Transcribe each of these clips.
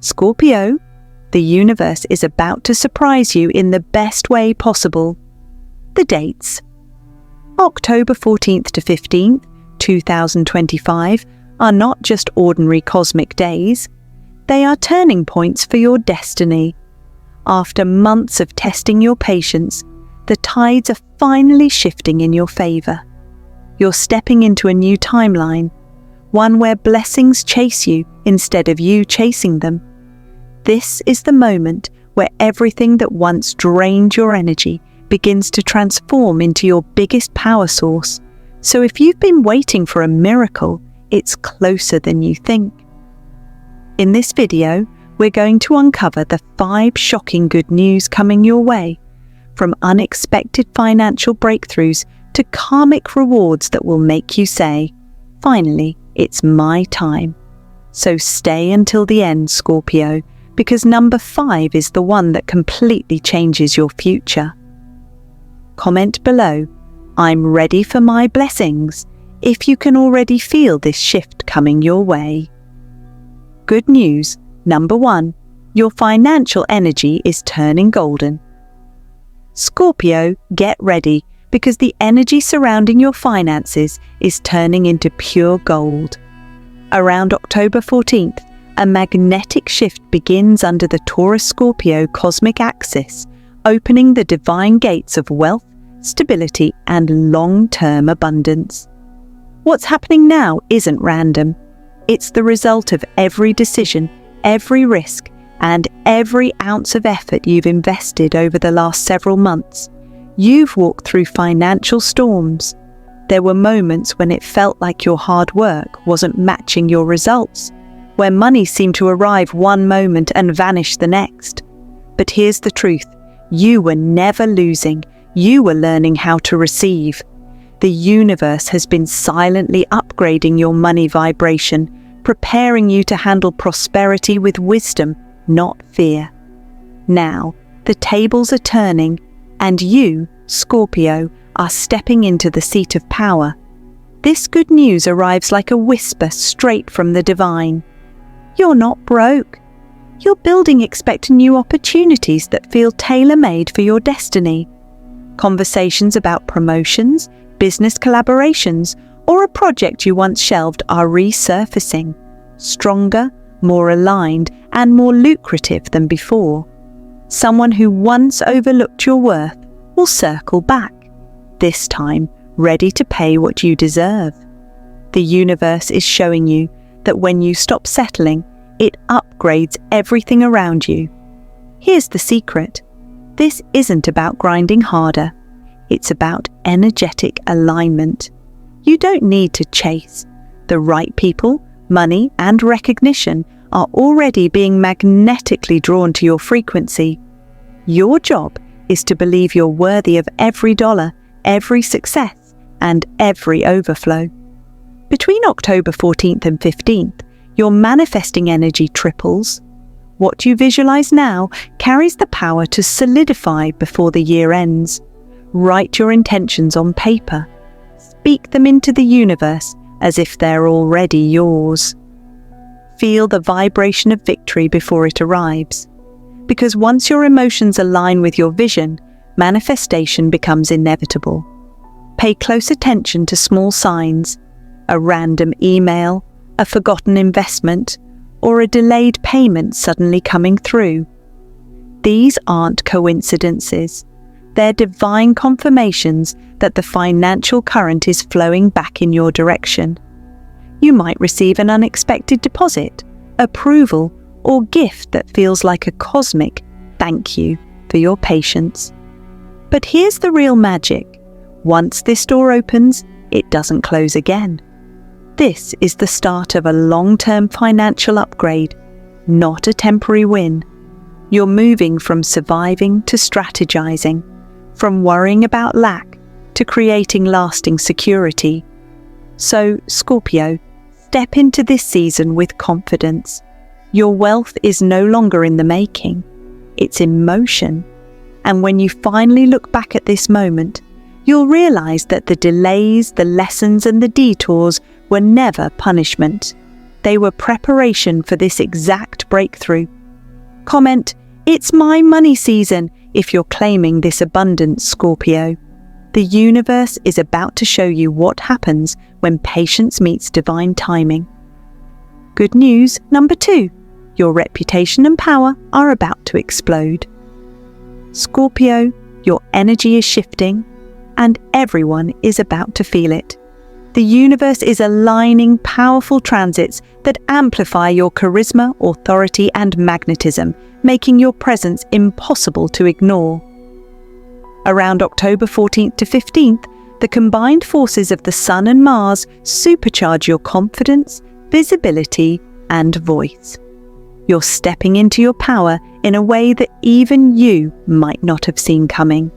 Scorpio, the universe is about to surprise you in the best way possible. The dates: October 14th to 15th, 2025 are not just ordinary cosmic days. They are turning points for your destiny. After months of testing your patience, the tides are finally shifting in your favor. You're stepping into a new timeline, one where blessings chase you instead of you chasing them. This is the moment where everything that once drained your energy begins to transform into your biggest power source. So if you've been waiting for a miracle, it's closer than you think. In this video, we're going to uncover the 5 shocking good news coming your way, from unexpected financial breakthroughs to karmic rewards that will make you say, "Finally, it's my time." So stay until the end, Scorpio, because number 5 is the one that completely changes your future. Comment below, "I'm ready for my blessings," if you can already feel this shift coming your way. Good news, number 1, your financial energy is turning golden. Scorpio, get ready, because the energy surrounding your finances is turning into pure gold. Around October 14th, a magnetic shift begins under the Taurus-Scorpio cosmic axis, opening the divine gates of wealth, stability, and long-term abundance. What's happening now isn't random. It's the result of every decision, every risk, and every ounce of effort you've invested over the last several months. You've walked through financial storms. There were moments when it felt like your hard work wasn't matching your results, where money seemed to arrive one moment and vanish the next. But here's the truth. You were never losing. You were learning how to receive. The universe has been silently upgrading your money vibration, preparing you to handle prosperity with wisdom, not fear. Now, the tables are turning, and you, Scorpio, are stepping into the seat of power. This good news arrives like a whisper straight from the divine. You're not broke. You're building expectant new opportunities that feel tailor-made for your destiny. Conversations about promotions, business collaborations, or a project you once shelved are resurfacing, stronger, more aligned, and more lucrative than before. Someone who once overlooked your worth will circle back, this time ready to pay what you deserve. The universe is showing you that when you stop settling, it upgrades everything around you. Here's the secret. This isn't about grinding harder. It's about energetic alignment. You don't need to chase. The right people, money, and recognition are already being magnetically drawn to your frequency. Your job is to believe you're worthy of every dollar, every success, and every overflow. Between October 14th and 15th, your manifesting energy triples. What you visualize now carries the power to solidify before the year ends. Write your intentions on paper. Speak them into the universe as if they're already yours. Feel the vibration of victory before it arrives. Because once your emotions align with your vision, manifestation becomes inevitable. Pay close attention to small signs, a random email, a forgotten investment, or a delayed payment suddenly coming through. These aren't coincidences. They're divine confirmations that the financial current is flowing back in your direction. You might receive an unexpected deposit, approval, or gift that feels like a cosmic thank you for your patience. But here's the real magic. Once this door opens, it doesn't close again. This is the start of a long-term financial upgrade, not a temporary win. You're moving from surviving to strategizing, from worrying about lack to creating lasting security. So, Scorpio, step into this season with confidence. Your wealth is no longer in the making, it's in motion. And when you finally look back at this moment, you'll realize that the delays, the lessons, and the detours were never punishment. They were preparation for this exact breakthrough. Comment, "It's my money season," if you're claiming this abundance, Scorpio. The universe is about to show you what happens when patience meets divine timing. Good news number 2. Your reputation and power are about to explode. Scorpio, your energy is shifting, and everyone is about to feel it. The universe is aligning powerful transits that amplify your charisma, authority, and magnetism, making your presence impossible to ignore. Around October 14th to 15th, the combined forces of the Sun and Mars supercharge your confidence, visibility, and voice. You're stepping into your power in a way that even you might not have seen coming.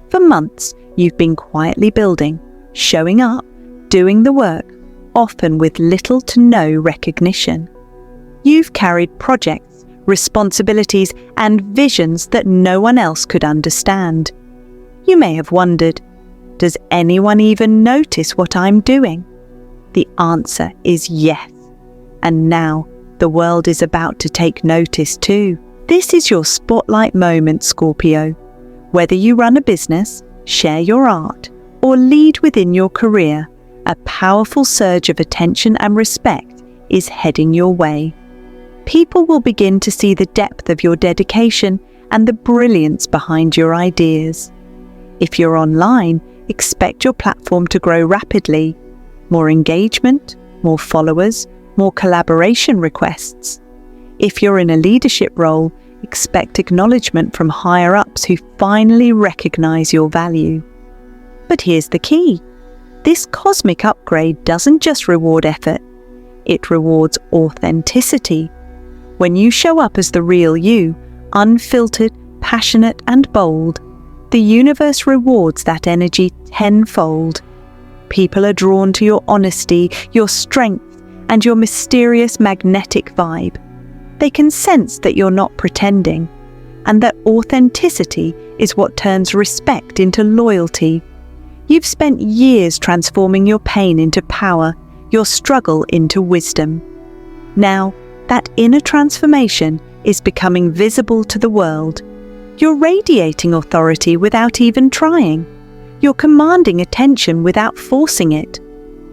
For months, you've been quietly building, showing up, doing the work, often with little to no recognition. You've carried projects, responsibilities, and visions that no one else could understand. You may have wondered, does anyone even notice what I'm doing? The answer is yes. And now, the world is about to take notice too. This is your spotlight moment, Scorpio. Whether you run a business, share your art, or lead within your career, a powerful surge of attention and respect is heading your way. People will begin to see the depth of your dedication and the brilliance behind your ideas. If you're online, expect your platform to grow rapidly. More engagement, more followers, more collaboration requests. If you're in a leadership role, expect acknowledgement from higher-ups who finally recognize your value. But here's the key. This cosmic upgrade doesn't just reward effort, it rewards authenticity. When you show up as the real you, unfiltered, passionate, and bold, the universe rewards that energy tenfold. People are drawn to your honesty, your strength, and your mysterious magnetic vibe. They can sense that you're not pretending, and that authenticity is what turns respect into loyalty. You've spent years transforming your pain into power, your struggle into wisdom. Now, that inner transformation is becoming visible to the world. You're radiating authority without even trying. You're commanding attention without forcing it.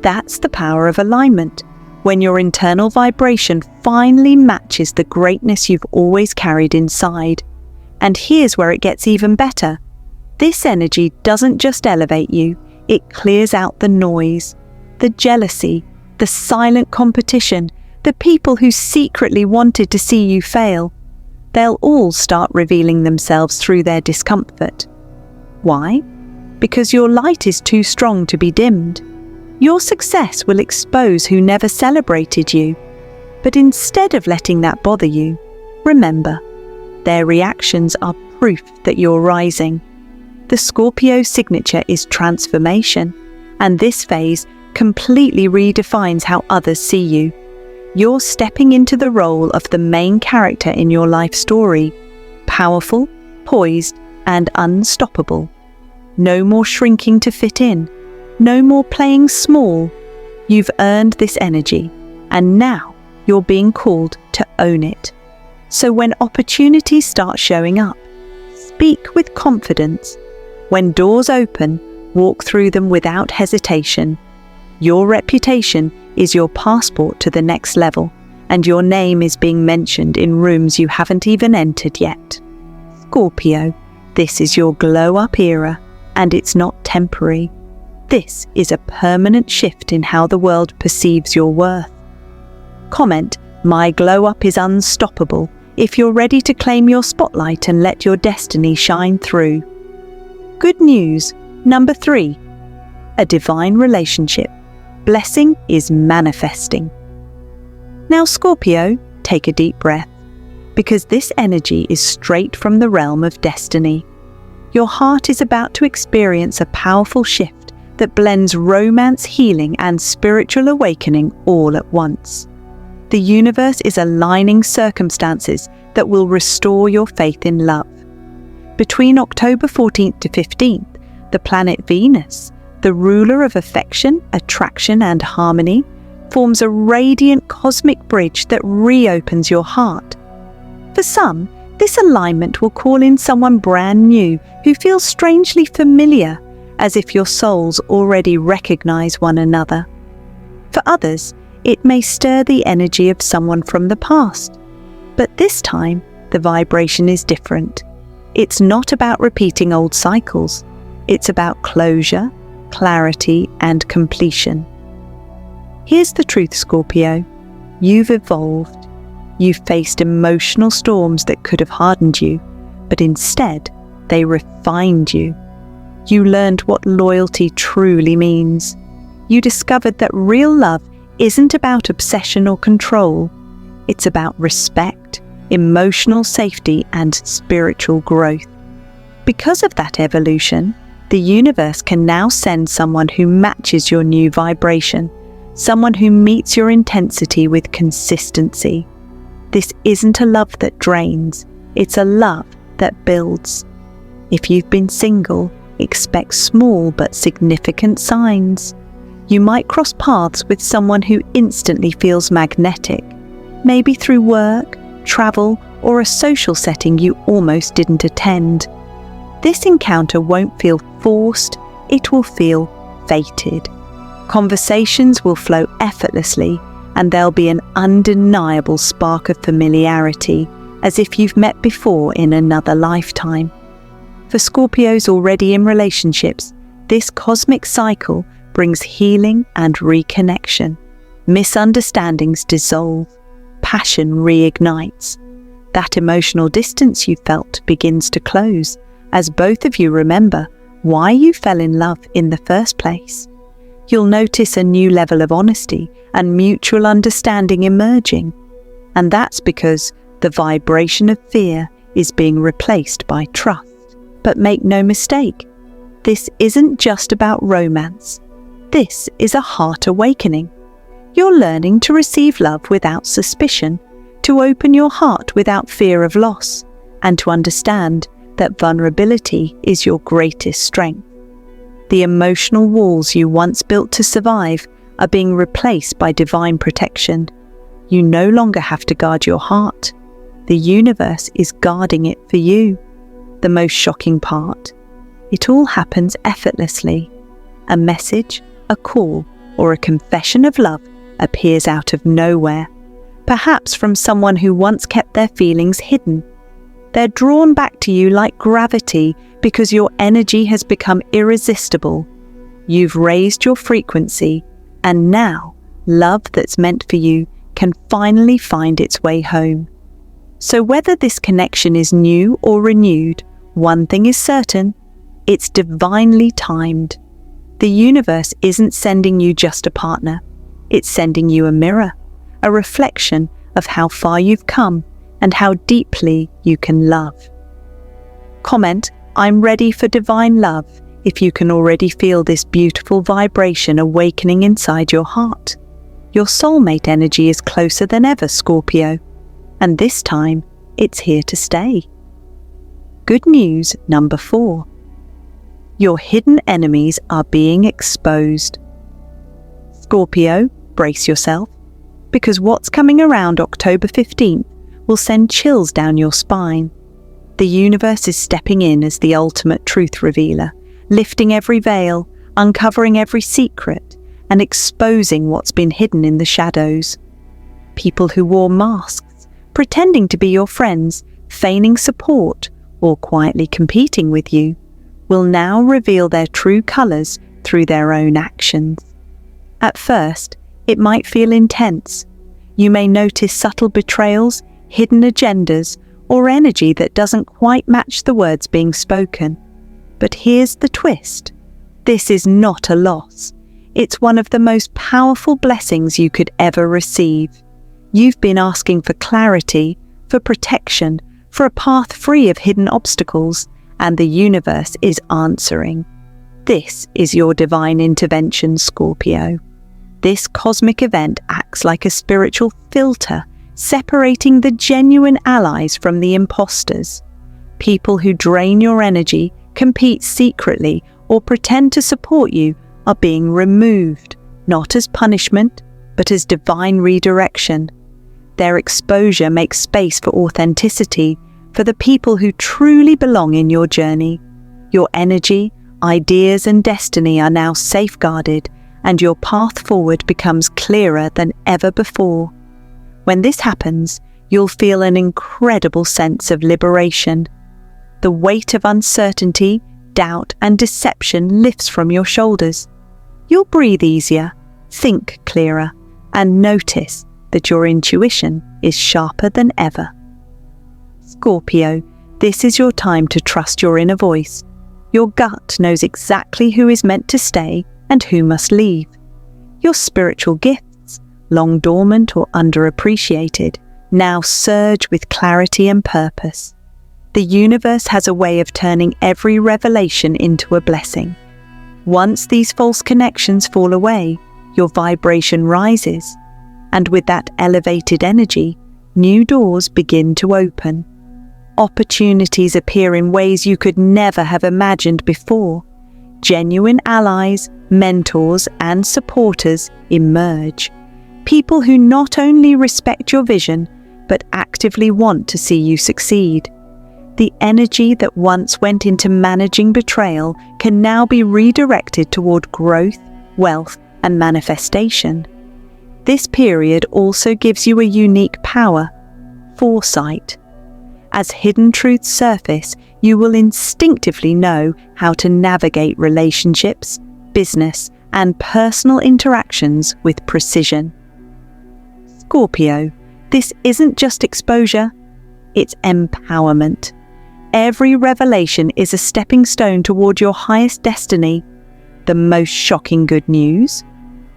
That's the power of alignment, when your internal vibration finally matches the greatness you've always carried inside. And here's where it gets even better. This energy doesn't just elevate you, it clears out the noise, the jealousy, the silent competition, the people who secretly wanted to see you fail. They'll all start revealing themselves through their discomfort. Why? Because your light is too strong to be dimmed. Your success will expose who never celebrated you. But instead of letting that bother you, remember, their reactions are proof that you're rising. The Scorpio signature is transformation, and this phase completely redefines how others see you. You're stepping into the role of the main character in your life story, powerful, poised, and unstoppable. No more shrinking to fit in. No more playing small. You've earned this energy, and now you're being called to own it. So when opportunities start showing up, speak with confidence. When doors open, walk through them without hesitation. Your reputation is your passport to the next level, and your name is being mentioned in rooms you haven't even entered yet. Scorpio, this is your glow-up era, and it's not temporary. This is a permanent shift in how the world perceives your worth. Comment, "My glow-up is unstoppable," if you're ready to claim your spotlight and let your destiny shine through. Good news, number 3. A divine relationship. Blessing is manifesting. Now, Scorpio, take a deep breath, because this energy is straight from the realm of destiny. Your heart is about to experience a powerful shift that blends romance, healing, and spiritual awakening all at once. The universe is aligning circumstances that will restore your faith in love. Between October 14th to 15th, the planet Venus, the ruler of affection, attraction, and harmony, forms a radiant cosmic bridge that reopens your heart. For some, this alignment will call in someone brand new who feels strangely familiar, as if your souls already recognize one another. For others, it may stir the energy of someone from the past. But this time, the vibration is different. It's not about repeating old cycles. It's about closure, clarity, and completion. Here's the truth, Scorpio. You've evolved. You've faced emotional storms that could have hardened you, but instead, they refined you. You learned what loyalty truly means. You discovered that real love isn't about obsession or control. It's about respect, emotional safety, and spiritual growth. Because of that evolution, the universe can now send someone who matches your new vibration, someone who meets your intensity with consistency. This isn't a love that drains, it's a love that builds. If you've been single, expect small but significant signs. You might cross paths with someone who instantly feels magnetic, maybe through work, travel, or a social setting you almost didn't attend. This encounter won't feel forced, it will feel fated. Conversations will flow effortlessly, and there'll be an undeniable spark of familiarity, as if you've met before in another lifetime. For Scorpios already in relationships, this cosmic cycle brings healing and reconnection. Misunderstandings dissolve, passion reignites. That emotional distance you felt begins to close, as both of you remember why you fell in love in the first place. You'll notice a new level of honesty and mutual understanding emerging, and that's because the vibration of fear is being replaced by trust. But make no mistake, this isn't just about romance. This is a heart awakening. You're learning to receive love without suspicion, to open your heart without fear of loss, and to understand that vulnerability is your greatest strength. The emotional walls you once built to survive are being replaced by divine protection. You no longer have to guard your heart. The universe is guarding it for you. The most shocking part, it all happens effortlessly. A message, a call, or a confession of love appears out of nowhere, perhaps from someone who once kept their feelings hidden. They're drawn back to you like gravity because your energy has become irresistible. You've raised your frequency, and now love that's meant for you can finally find its way home. So whether this connection is new or renewed, one thing is certain, it's divinely timed. The universe isn't sending you just a partner, it's sending you a mirror, a reflection of how far you've come and how deeply you can love. Comment, "I'm ready for divine love," if you can already feel this beautiful vibration awakening inside your heart. Your soulmate energy is closer than ever, Scorpio, and this time it's here to stay. Good news number 4. Your hidden enemies are being exposed. Scorpio, brace yourself, because what's coming around October 15th will send chills down your spine. The universe is stepping in as the ultimate truth revealer, lifting every veil, uncovering every secret, and exposing what's been hidden in the shadows. People who wore masks, pretending to be your friends, feigning support, or quietly competing with you, will now reveal their true colours through their own actions. At first, it might feel intense. You may notice subtle betrayals, hidden agendas, or energy that doesn't quite match the words being spoken. But here's the twist. This is not a loss. It's one of the most powerful blessings you could ever receive. You've been asking for clarity, for protection, for a path free of hidden obstacles, and the universe is answering. This is your divine intervention, Scorpio. This cosmic event acts like a spiritual filter, separating the genuine allies from the imposters. People who drain your energy, compete secretly, or pretend to support you are being removed, not as punishment, but as divine redirection. Their exposure makes space for authenticity, for the people who truly belong in your journey. Your energy, ideas and destiny are now safeguarded, and your path forward becomes clearer than ever before. When this happens, you'll feel an incredible sense of liberation. The weight of uncertainty, doubt and deception lifts from your shoulders. You'll breathe easier, think clearer, and notice that your intuition is sharper than ever. Scorpio, this is your time to trust your inner voice. Your gut knows exactly who is meant to stay and who must leave. Your spiritual gifts, long dormant or underappreciated, now surge with clarity and purpose. The universe has a way of turning every revelation into a blessing. Once these false connections fall away, your vibration rises, and with that elevated energy, new doors begin to open. Opportunities appear in ways you could never have imagined before. Genuine allies, mentors, and supporters emerge. People who not only respect your vision, but actively want to see you succeed. The energy that once went into managing betrayal can now be redirected toward growth, wealth, and manifestation. This period also gives you a unique power, foresight. As hidden truths surface, you will instinctively know how to navigate relationships, business, and personal interactions with precision. Scorpio, this isn't just exposure, it's empowerment. Every revelation is a stepping stone toward your highest destiny. The most shocking good news?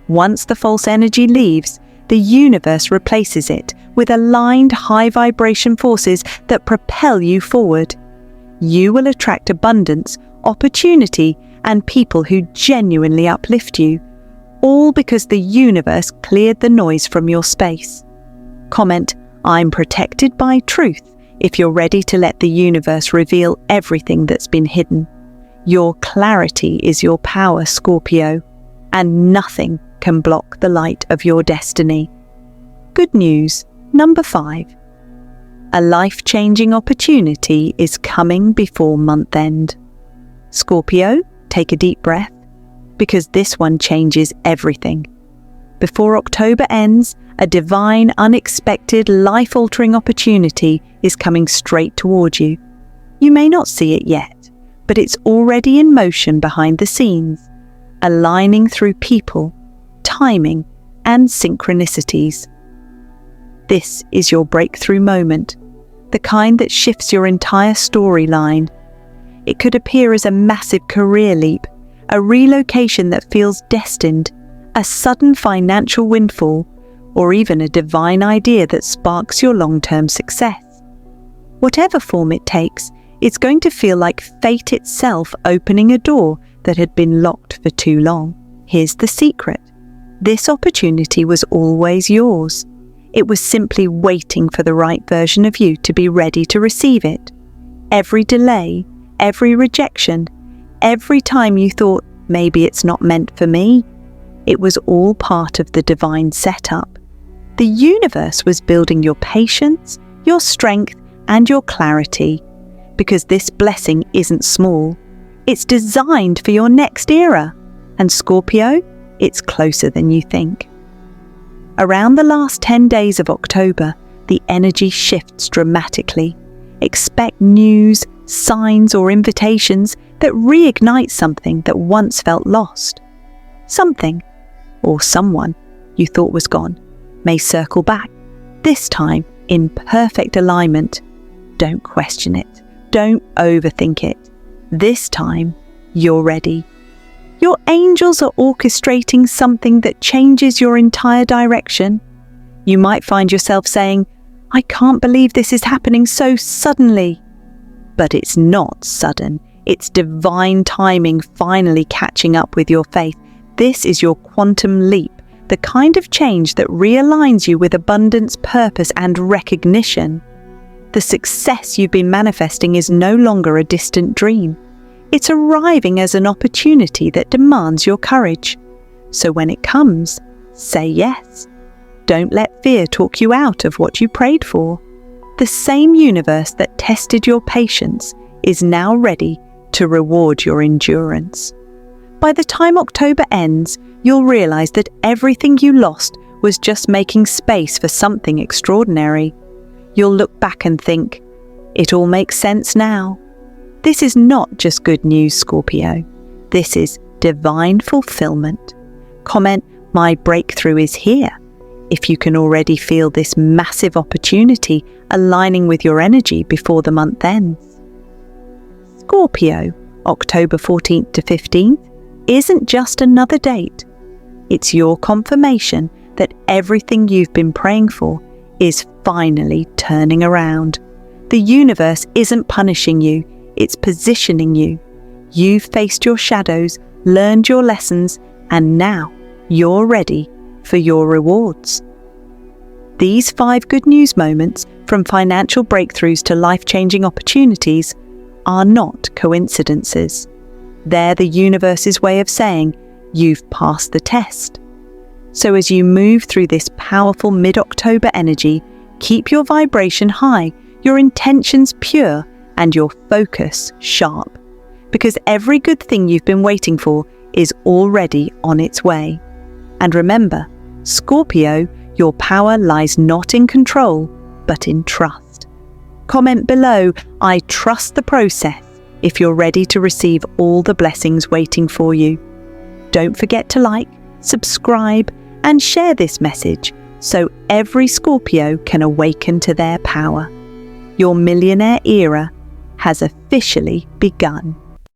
Once the false energy leaves, the universe replaces it with aligned high vibration forces that propel you forward. You will attract abundance, opportunity, and people who genuinely uplift you, all because the universe cleared the noise from your space. Comment, "I'm protected by truth," if you're ready to let the universe reveal everything that's been hidden. Your clarity is your power, Scorpio, and nothing can block the light of your destiny. Good news, number 5. A life-changing opportunity is coming before month end. Scorpio, take a deep breath, because this one changes everything. Before October ends, a divine, unexpected, life-altering opportunity is coming straight toward you. You may not see it yet, but it's already in motion behind the scenes, aligning through people, timing, and synchronicities. This is your breakthrough moment, the kind that shifts your entire storyline. It could appear as a massive career leap, a relocation that feels destined, a sudden financial windfall, or even a divine idea that sparks your long-term success. Whatever form it takes, it's going to feel like fate itself opening a door that had been locked for too long. Here's the secret. This opportunity was always yours. It was simply waiting for the right version of you to be ready to receive it. Every delay, every rejection, every time you thought, maybe it's not meant for me, it was all part of the divine setup. The universe was building your patience, your strength, and your clarity, because this blessing isn't small. It's designed for your next era. And Scorpio, it's closer than you think. Around the last 10 days of October, the energy shifts dramatically. Expect news, signs, or invitations that reignite something that once felt lost. Something, or someone, you thought was gone, may circle back, this time in perfect alignment. Don't question it. Don't overthink it. This time, you're ready. Your angels are orchestrating something that changes your entire direction. You might find yourself saying, "I can't believe this is happening so suddenly." But it's not sudden. It's divine timing finally catching up with your faith. This is your quantum leap, the kind of change that realigns you with abundance, purpose, and recognition. The success you've been manifesting is no longer a distant dream. It's arriving as an opportunity that demands your courage. So when it comes, say yes. Don't let fear talk you out of what you prayed for. The same universe that tested your patience is now ready to reward your endurance. By the time October ends, you'll realize that everything you lost was just making space for something extraordinary. You'll look back and think, it all makes sense now. This is not just good news, Scorpio. This is divine fulfillment. Comment, my breakthrough is here, if you can already feel this massive opportunity aligning with your energy before the month ends. Scorpio, October 14th to 15th, isn't just another date. It's your confirmation that everything you've been praying for is finally turning around. The universe isn't punishing you, it's positioning you. You've faced your shadows, learned your lessons, and now you're ready for your rewards. These 5 good news moments, from financial breakthroughs to life-changing opportunities, are not coincidences. They're the universe's way of saying you've passed the test. So as you move through this powerful mid-October energy, keep your vibration high, your intentions pure, and your focus sharp. Because every good thing you've been waiting for is already on its way. And remember, Scorpio, your power lies not in control, but in trust. Comment below, I trust the process, if you're ready to receive all the blessings waiting for you. Don't forget to like, subscribe, and share this message so every Scorpio can awaken to their power. Your millionaire era has officially begun.